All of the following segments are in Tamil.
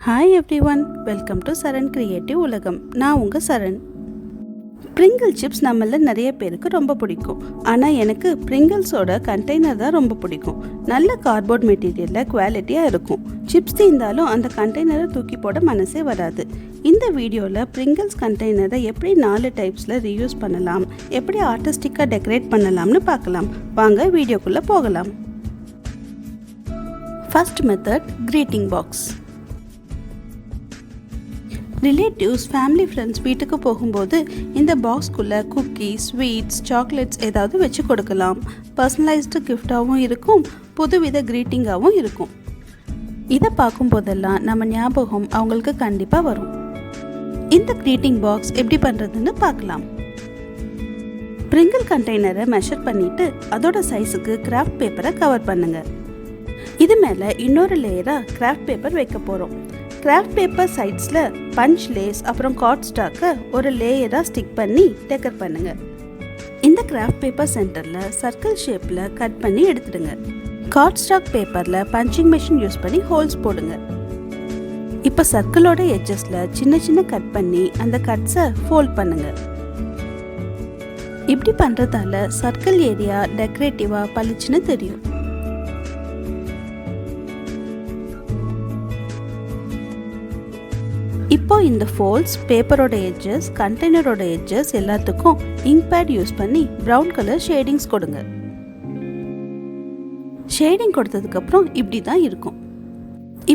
Hi everyone, welcome to Saran Creative Ulagam. நான் உங்க சரண். Pringle chips நம்மள நிறைய பேருக்கு ரொம்ப பிடிக்கும். ஆனா எனக்கு Pringlesோட கண்டெய்னர் தான் ரொம்ப பிடிக்கும். நல்ல கார்ட்போர்ட் மெட்டீரியல்ல குவாலிட்டியா இருக்கும். சிப்ஸ் தீந்தாலும் அந்த கண்டெய்னரை தூக்கி போட மனசே வராது. இந்த வீடியோல Pringles கண்டெய்னரை எப்படி 4 டைப்ஸ்ல ரீயூஸ் பண்ணலாம், எப்படி ஆர்டிஸ்டிக்கா டெக்கரேட் பண்ணலாம்னு பார்க்கலாம். வாங்க வீடியோக்குள்ள போகலாம். First method, greeting box. Relatives family friends வீட்டுக்கு போகும்போது இந்த பாக்ஸ்குள்ளே குக்கீஸ் ஸ்வீட்ஸ் சாக்லேட்ஸ் ஏதாவது வச்சு கொடுக்கலாம். பர்சனலைஸ்டு கிஃப்டாகவும் இருக்கும், புதுவித க்ரீட்டிங்காகவும் இருக்கும். இதை பார்க்கும்போதெல்லாம் நம்ம ஞாபகம் அவங்களுக்கு கண்டிப்பாக வரும். இந்த க்ரீட்டிங் பாக்ஸ் எப்படி பண்ணுறதுன்னு பார்க்கலாம். Pringle கண்டெய்னரை மெஷர் பண்ணிவிட்டு அதோட சைஸுக்கு கிராஃப்ட் பேப்பரை கவர் பண்ணுங்கள். இது மேலே இன்னொரு லேயராக கிராஃப்ட் பேப்பர் வைக்க போகிறோம். கிராஃப்ட் பேப்பர் சைட்ஸில் பஞ்ச் லேஸ் அப்புறம் கார்ட் ஸ்டாக்கை ஒரு லேயராக ஸ்டிக் பண்ணி டெக்கர் பண்ணுங்கள். இந்த கிராஃப்ட் பேப்பர் சென்டரில் சர்க்கிள் ஷேப்பில் கட் பண்ணி எடுத்துடுங்க. கார்ட் ஸ்டாக் பேப்பரில் பஞ்சிங் மிஷின் யூஸ் பண்ணி ஹோல்ஸ் போடுங்க. இப்போ சர்க்கிளோட எட்ஜஸில் சின்ன சின்ன கட் பண்ணி அந்த கட்ஸை ஃபோல்ட் பண்ணுங்கள். இப்படி பண்ணுறதால சர்க்கிள் ஏரியா டெக்கரேட்டிவாக பளிச்சுன்னு தெரியும். இப்போ இந்த ஃபோல்ட்ஸ், பேப்பரோட எட்ஜஸ், கண்டெய்னரோட எட்ஜஸ் எல்லாத்துக்கும் இங்க் பேட் யூஸ் பண்ணி ப்ரௌன் கலர் ஷேடிங்ஸ் கொடுங்க. ஷேடிங் கொடுத்ததுக்கப்புறம் இப்படி தான் இருக்கும்.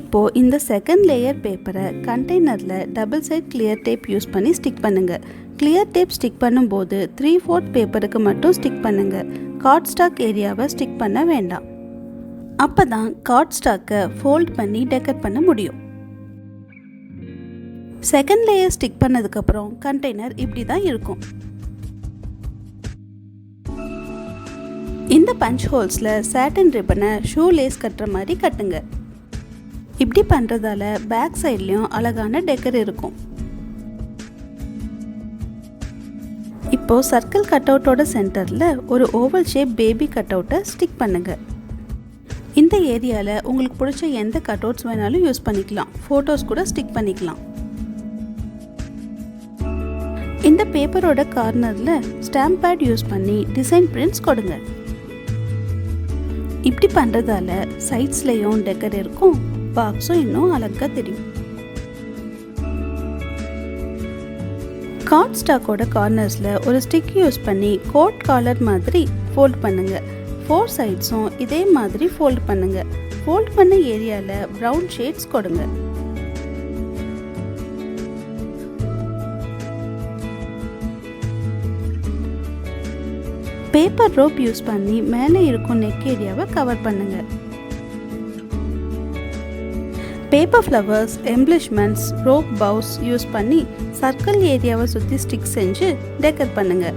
இப்போ இந்த செகண்ட் லேயர் பேப்பரை கண்டெய்னரில் double side clear tape use பண்ணி ஸ்டிக் பண்ணுங்க. கிளியர் டேப் ஸ்டிக் பண்ணும்போது 3/4 பேப்பருக்கு மட்டும் ஸ்டிக் பண்ணுங்க. கார்ட் ஸ்டாக் ஏரியாவை ஸ்டிக் பண்ண வேண்டாம். அப்போ தான் கார்ட் ஸ்டாக்கை ஃபோல்ட் பண்ணி டெக்கர் பண்ண முடியும். செகண்ட் லேயர் ஸ்டிக் பண்ணதுக்கப்புறம் கண்டெய்னர் இப்படி தான் இருக்கும். இந்த பஞ்ச் ஹோல்ஸில் சாட்டின் ரிப்பனை ஷூ லேஸ் கட்டுற மாதிரி கட்டுங்க. இப்படி பண்ணுறதால பேக் சைட்லேயும் அழகான டெக்கர் இருக்கும். இப்போ சர்க்கிள் கட் அவுட்டோட சென்டரில் ஒரு ஓவல் ஷேப் பேபி கட் அவுட்டை ஸ்டிக் பண்ணுங்க. இந்த ஏரியாவில் உங்களுக்கு பிடிச்ச எந்த கட் அவுட்ஸ் வேணாலும் யூஸ் பண்ணிக்கலாம். ஃபோட்டோஸ் கூட ஸ்டிக் பண்ணிக்கலாம். இந்த பேப்பரோட கார்னரில் ஸ்டாம்ப் பேட் யூஸ் பண்ணி டிசைன் பிரிண்ட்ஸ் கொடுங்க. இப்படி பண்ணுறதால சைட்ஸ்லேயும் டெக்கர் இருக்கும், பாக்ஸும் இன்னும் அழகாக தெரியும். கார்ட் ஸ்டாக்கோட கார்னர்ஸில் ஒரு ஸ்டிக் யூஸ் பண்ணி கோட் காலர் மாதிரி ஃபோல்ட் பண்ணுங்க. 4 சைட்ஸும் இதே மாதிரி ஃபோல்ட் பண்ணுங்க. ஃபோல்ட் பண்ண ஏரியாவில் ப்ரௌன் ஷேட்ஸ் கொடுங்க. பேப்பர் ரோப் யூஸ் பண்ணி மேலே இருக்கும் நெக் ஏரியாவை கவர் பண்ணுங்க. பேப்பர் ஃப்ளவர்ஸ், எம்ப்ளிஷ்மெண்ட்ஸ், ரோப் பவுஸ் யூஸ் பண்ணி சர்க்கிள் ஏரியாவை சுற்றி ஸ்டிக் செஞ்சு டெக்கர் பண்ணுங்க.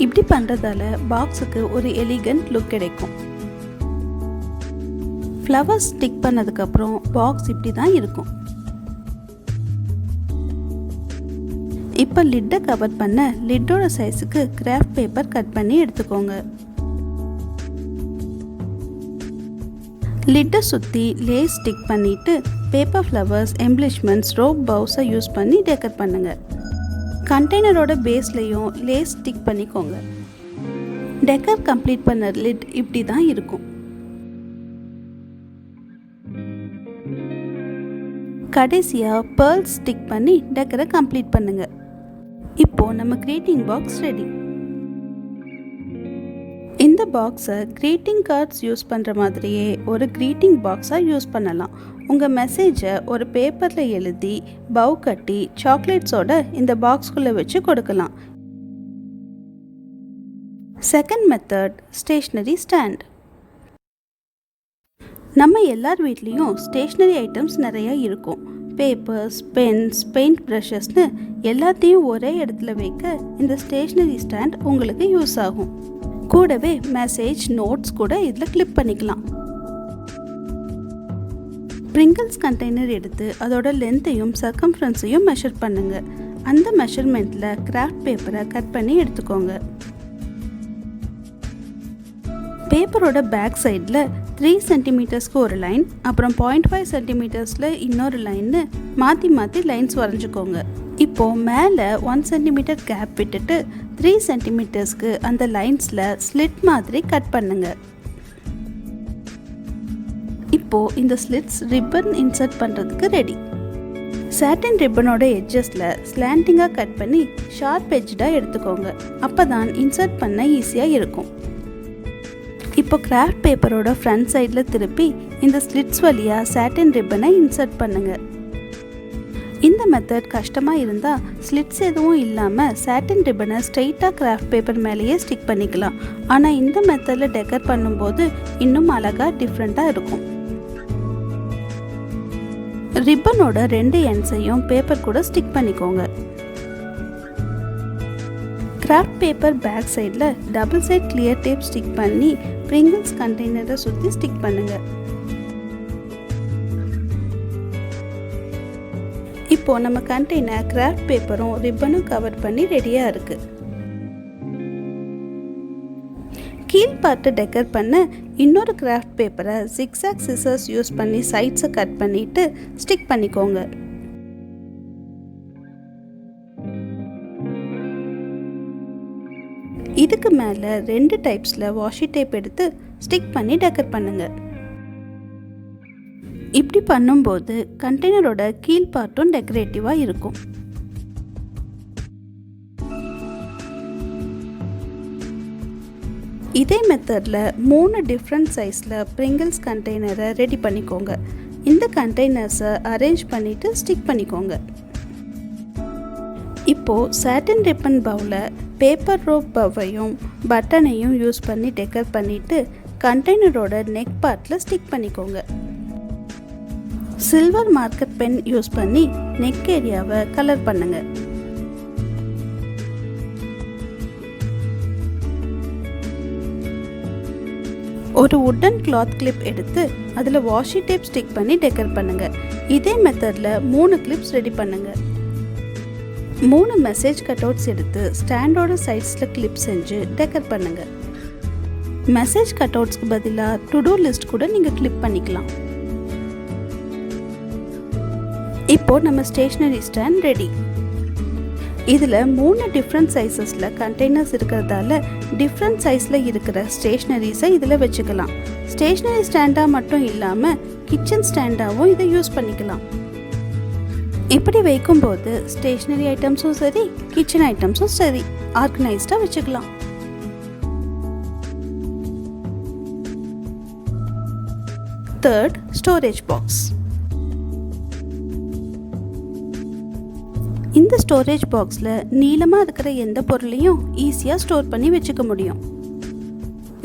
இப்படி பண்ணுறதால பாக்ஸுக்கு ஒரு எலிகன்ட் லுக் கிடைக்கும். ஃப்ளவர்ஸ் ஸ்டிக் பண்ணதுக்கப்புறம் பாக்ஸ் இப்படி தான் இருக்கும். இப்போ லிட்டை கவர் பண்ண லிட்டோட சைஸுக்கு கிராஃப்ட் பேப்பர் கட் பண்ணி எடுத்துக்கோங்க. லிட்டை சுற்றி லேஸ் ஸ்டிக் பண்ணிவிட்டு பேப்பர் ஃப்ளவர்ஸ், எம்ப்ளிஷ்மெண்ட்ஸ், ரோப் பவுஸை யூஸ் பண்ணி டெக்கர் பண்ணுங்க. கண்டெய்னரோட பேஸ்லையும் லேஸ் ஸ்டிக் பண்ணிக்கோங்க. டெக்கர் கம்ப்ளீட் பண்ண லிட் இப்படி தான் இருக்கும். கடைசியாக பேர்ல்ஸ் ஸ்டிக் பண்ணி டெக்கரை கம்ப்ளீட் பண்ணுங்க. இப்போ நம்ம கிரீட்டிங் பாக்ஸ் ரெடி. இந்த பாக்ஸை கிரீட்டிங் கார்ட்ஸ் யூஸ் பண்ணுற மாதிரியே ஒரு கிரீட்டிங் பாக்ஸாக யூஸ் பண்ணலாம். உங்கள் மெசேஜை ஒரு பேப்பரில் எழுதி பவ் கட்டி சாக்லேட்ஸோட இந்த பாக்ஸ்குள்ளே வச்சு கொடுக்கலாம். Second method, stationery stand. நம்ம எல்லார் வீட்லேயும் ஸ்டேஷ்னரி ஐட்டம்ஸ் நிறையா இருக்கும். பேப்பர்ஸ், பென்ஸ், பெயிண்ட் ப்ரஷஸ்னு எல்லாத்தையும் ஒரே இடத்துல வைக்க இந்த ஸ்டேஷ்னரி ஸ்டாண்ட் உங்களுக்கு யூஸ் ஆகும். கூடவே மெசேஜ், நோட்ஸ் கூட இதில் கிளிப் பண்ணிக்கலாம். Pringles கண்டெய்னர் எடுத்து அதோட லென்த்தையும் சர்க்கம்ஃபரன்ஸையும் மெஷர் பண்ணுங்க. அந்த மெஷர்மெண்ட்டில் கிராஃப்ட் பேப்பரை கட் பண்ணி எடுத்துக்கோங்க. பேப்பரோட பேக் சைடில் 3 சென்டிமீட்டர்ஸ்க்கு ஒரு லைன், அப்புறம் 0.5 சென்டிமீட்டர்ஸில் இன்னொரு லைன்னு மாற்றி மாற்றி லைன்ஸ் வரைஞ்சிக்கோங்க. இப்போது மேலே 1 சென்டிமீட்டர் கேப் விட்டுட்டு 3 சென்டிமீட்டர்ஸ்க்கு அந்த லைன்ஸில் ஸ்லிட் மாதிரி கட் பண்ணுங்கள். இப்போது இந்த ஸ்லிட்ஸ் ரிப்பன் இன்சர்ட் பண்ணுறதுக்கு ரெடி. சாட்டின் ரிப்பனோட எட்ஜஸில் ஸ்லாண்டிங்காக கட் பண்ணி ஷார்ப் எட்ஜாக எடுத்துக்கோங்க. அப்போ தான் இன்சர்ட் பண்ண ஈஸியாக இருக்கும். இப்போ கிராஃப்ட் பேப்பரோட ஃப்ரண்ட் சைடில் திருப்பி இந்த ஸ்லிட்ஸ் வழியாக சாட்டின் ரிப்பனை இன்சர்ட் பண்ணுங்கள். இந்த மெத்தட் கஷ்டமாக இருந்தால் ஸ்லிட்ஸ் எதுவும் இல்லாமல் சாட்டின் ரிப்பனை ஸ்ட்ரெயிட்டாக கிராஃப்ட் பேப்பர் மேலேயே ஸ்டிக் பண்ணிக்கலாம். ஆனால் இந்த மெத்தடில் டெக்கர் பண்ணும்போது இன்னும் அழகாக டிஃப்ரெண்ட்டாக இருக்கும். ரிப்பனோட 2 எண்ட்ஸையும் பேப்பர் கூட ஸ்டிக் பண்ணிக்கோங்க. கிராஃப்ட் பேப்பர் பேக் சைடில் double side clear tape stick பண்ணி Pringles கண்டெய்னரை சுற்றி ஸ்டிக் பண்ணுங்கள். இப்போது நம்ம கண்டெய்னர் கிராஃப்ட் பேப்பரும் ரிப்பனும் கவர் பண்ணி ரெடியாக இருக்குது. கீழ் பார்ட்டு டெக்கர் பண்ண இன்னொரு கிராஃப்ட் பேப்பரை ஜிக்ஸாக் சிசர்ஸ் யூஸ் பண்ணி சைட்ஸை கட் பண்ணிவிட்டு ஸ்டிக் பண்ணிக்கோங்க. இதுக்கு மேலே 2 டைப்ஸில் வாஷி டேப் எடுத்து ஸ்டிக் பண்ணி டெக்கர் பண்ணுங்கள். இப்படி பண்ணும்போது கண்டெய்னரோட கீழ் பார்ட்டும் டெக்கரேட்டிவாக இருக்கும். இதே மெத்தடில் 3 டிஃப்ரெண்ட் சைஸில் Pringles கண்டெய்னரை ரெடி பண்ணிக்கோங்க. இந்த கண்டெய்னர்ஸை அரேஞ்ச் பண்ணிவிட்டு ஸ்டிக் பண்ணிக்கோங்க. இப்போது சாட்டின் ரிப்பன் பவுலில் பேப்பர் ரோப் பவ்வையும் பட்டனையும் யூஸ் பண்ணி டெக்கர் பண்ணிவிட்டு கண்டெய்னரோட நெக் பார்ட்டில் ஸ்டிக் பண்ணிக்கோங்க. சில்வர் மார்க்கர் பென் யூஸ் பண்ணி நெக் ஏரியாவை கலர் பண்ணுங்கள். ஒரு வுட்டன் கிளாத் கிளிப் எடுத்து அதில் வாஷி டேப் ஸ்டிக் பண்ணி டெக்கர் பண்ணுங்கள். இதே மெத்தடில் 3 கிளிப்ஸ் ரெடி பண்ணுங்கள். 3 மெசேஜ் கட்அவுட்ஸ் எடுத்து ஸ்டாண்டோட சைட்ஸில் கிளிப் செஞ்சு டெக்கர் பண்ணுங்கள். மெசேஜ் கட்அவுட்ஸ்க்கு பதிலாக டு டூ லிஸ்ட் கூட நீங்கள் கிளிப் பண்ணிக்கலாம். இப்போது நம்ம ஸ்டேஷ்னரி ஸ்டாண்ட் ரெடி. இதில் 3 டிஃப்ரெண்ட் சைஸஸில் கண்டெய்னர்ஸ் இருக்கிறதால டிஃப்ரெண்ட் சைஸில் இருக்கிற ஸ்டேஷ்னரிஸை இதில் வச்சுக்கலாம். ஸ்டேஷ்னரி ஸ்டாண்டாக மட்டும் இல்லாமல் கிச்சன் ஸ்டாண்டாகவும் இதை யூஸ் பண்ணிக்கலாம். இப்படி வைக்கும்போது ஸ்டேஷ்னரி ஐட்டம்ஸும் சரி, கிச்சன் ஐட்டம்ஸும் சரி ஆர்கனைஸ்டாக வச்சுக்கலாம். Third, storage box. இந்த ஸ்டோரேஜ் பாக்ஸில் நீளமாக இருக்கிற எந்த பொருளையும் ஈஸியாக ஸ்டோர் பண்ணி வச்சுக்க முடியும்.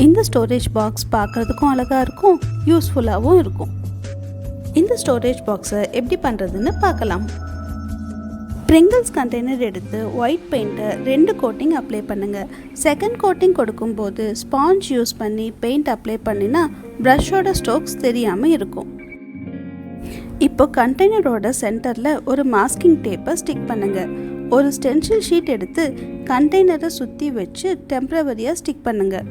இந்த ஸ்டோரேஜ் பாக்ஸ் பார்க்குறதுக்கும் அழகாக இருக்கும், யூஸ்ஃபுல்லாகவும் இருக்கும். இந்த ஸ்டோரேஜ் பாக்ஸை எப்படி பண்ணுறதுன்னு பார்க்கலாம். Pringles கண்டெய்னர் எடுத்து ஒயிட் பெயிண்ட்டை 2 கோட்டிங் அப்ளை பண்ணுங்கள். செகண்ட் கோட்டிங் கொடுக்கும்போது ஸ்பாஞ்ச் யூஸ் பண்ணி பெயிண்ட் அப்ளை பண்ணினா ப்ரஷோட ஸ்ட்ரோக்ஸ் தெரியாமல் இருக்கும். இப்போ கண்டெய்னரோட சென்டரில் ஒரு மாஸ்கிங் டேப்பை ஸ்டிக் பண்ணுங்கள். ஒரு ஸ்டென்சில் ஷீட் எடுத்து கண்டெய்னரை சுற்றி வச்சு டெம்பரவரியாக ஸ்டிக் பண்ணுங்கள்.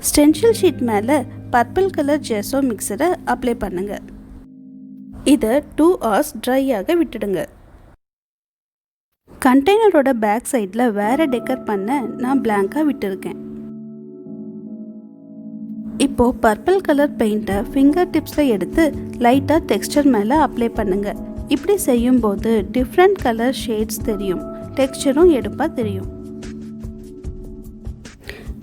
ஸ்டென்சில் ஷீட் மேலே பர்பிள் கலர் ஜெஸோ மிக்சரை அப்ளை பண்ணுங்கள். இதை 2 hours ட்ரையாக விட்டுடுங்க. கண்டெய்னரோட பேக் சைடில் வேறு டெக்கர் பண்ண நான் பிளாங்காக விட்டுருக்கேன். இப்போது பர்பிள் கலர் பெயிண்ட்டை ஃபிங்கர் டிப்ஸில் எடுத்து லைட்டாக டெக்ஸ்சர் மேலே அப்ளை பண்ணுங்கள். இப்படி செய்யும்போது டிஃப்ரெண்ட் கலர் ஷேட்ஸ் தெரியும், டெக்ஸ்சரும் எடுப்பாக தெரியும்.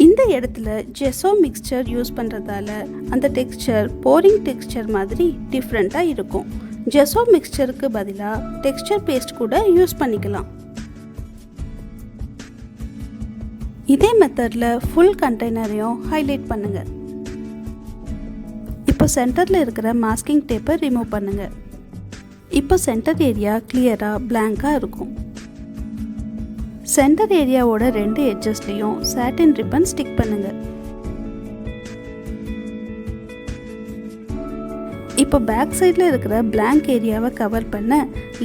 இந்த இடத்துல ஜெஸோ மிக்சர் யூஸ் பண்ணுறதால அந்த டெக்ஸ்சர் போரிங் டெக்ஸ்சர் மாதிரி டிஃப்ரெண்ட்டாக இருக்கும். ஜெஸோ மிக்சருக்கு பதிலாக டெக்ஸ்சர் பேஸ்ட் கூட யூஸ் பண்ணிக்கலாம். இதே மெத்தடில் ஃபுல் கண்டெய்னரையும் ஹைலைட் பண்ணுங்கள். இப்போ சென்டரில் இருக்கிற மாஸ்கிங் டேப்பை ரிமூவ் பண்ணுங்கள். இப்போ சென்டர் ஏரியா கிளியராக பிளாங்காக இருக்கும். சென்டர் ஏரியாவோட 2 எட்ஜஸ்லையும் சாட்டின் ரிப்பன் ஸ்டிக் பண்ணுங்கள். இப்போ பேக் சைடில் இருக்கிற பிளாங்க் ஏரியாவை கவர் பண்ண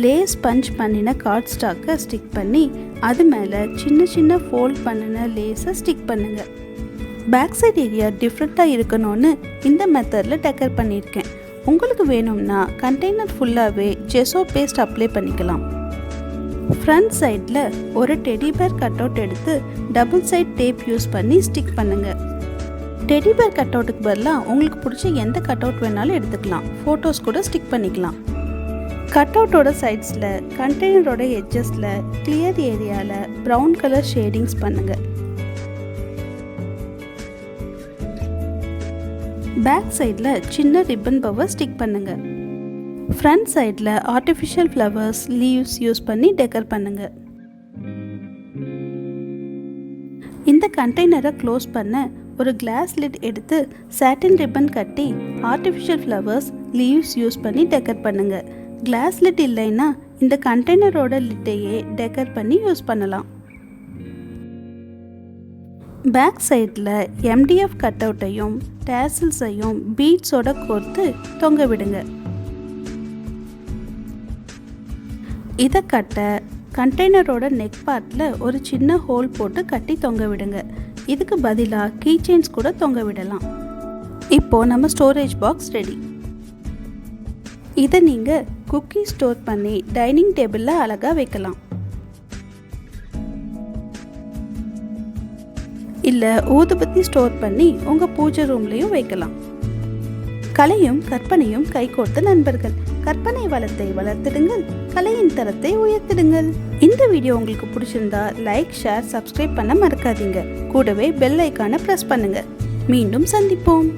லேஸ் பஞ்ச் பண்ணின கார்ட் ஸ்டாக்கை ஸ்டிக் பண்ணி அது மேலே சின்ன சின்ன ஃபோல்ட் பண்ணின லேஸை ஸ்டிக் பண்ணுங்கள். பேக் சைட் ஏரியா டிஃப்ரெண்ட்டாக இருக்கணும்னு இந்த மெத்தடில் டெக்கர் பண்ணியிருக்கேன். உங்களுக்கு வேணும்னா கண்டெய்னர் ஃபுல்லாகவே ஜெஸோ பேஸ்ட் அப்ளை பண்ணிக்கலாம். ஃப்ரண்ட் சைடில் ஒரு டெடி பேர் கட் அவுட் எடுத்து டபுள் சைட் டேப் யூஸ் பண்ணி ஸ்டிக் பண்ணுங்கள். டெடி பேர் கட் அவுட்டுக்கு பதிலாக உங்களுக்கு பிடிச்ச எந்த கட் அவுட் வேணாலும் எடுத்துக்கலாம். ஃபோட்டோஸ் கூட ஸ்டிக் பண்ணிக்கலாம். கட் அவுட்டோட சைட்ஸில் கண்டெய்னரோட எட்ஜஸில் கிளியர் ஏரியாவில் ப்ரௌன் கலர் ஷேடிங்ஸ் பண்ணுங்கள். பேக் சைடில் சின்ன ரிப்பன் பவர் ஸ்டிக் பண்ணுங்கள். ஃப்ரண்ட் சைடில் ஆர்டிஃபிஷியல் ஃப்ளவர்ஸ் லீவ்ஸ் யூஸ் பண்ணி டெக்கர் பண்ணுங்கள். இந்த கண்டெய்னரை க்ளோஸ் பண்ண ஒரு கிளாஸ் லிட் எடுத்து சாட்டின் ரிப்பன் கட்டி ஆர்டிஃபிஷியல் ஃப்ளவர்ஸ் லீவ்ஸ் யூஸ் பண்ணி டெக்கர் பண்ணுங்கள். கிளாஸ் லிட் இல்லைன்னா இந்த கண்டெய்னரோட லிட்டையே டெக்கர் பண்ணி யூஸ் பண்ணலாம். பேக் சைடில் MDF கட் அவுட்டையும் டேசில்ஸையும் பீட்ஸோட கோர்த்து தொங்க விடுங்க. இதை கட்ட கண்டெய்னரோட நெக் பார்ட்டில் ஒரு சின்ன ஹோல் போட்டு கட்டி தொங்க விடுங்க. இதுக்கு பதிலாக கீ செயின்ஸ் கூட தொங்க விடலாம். இப்போது நம்ம ஸ்டோரேஜ் பாக்ஸ் ரெடி. இதை நீங்கள் குக்கி ஸ்டோர் பண்ணி டைனிங் டேபிளில் அழகாக வைக்கலாம். இல்லை ஊதுபத்தி ஸ்டோர் பண்ணி உங்கள் பூஜை ரூம்லேயும் வைக்கலாம். கலையும் கற்பனையும் கைகோர்த்த நண்பர்கள். கற்பனை வளத்தை வளர்த்திடுங்கள், கலையின் தரத்தை உயர்த்திடுங்கள். இந்த வீடியோ உங்களுக்கு பிடிச்சிருந்தா லைக், ஷேர், சப்ஸ்கிரைப் பண்ண மறக்காதீங்க. கூடவே பெல் ஐக்கானை ப்ரெஸ் பண்ணுங்கள். மீண்டும் சந்திப்போம்.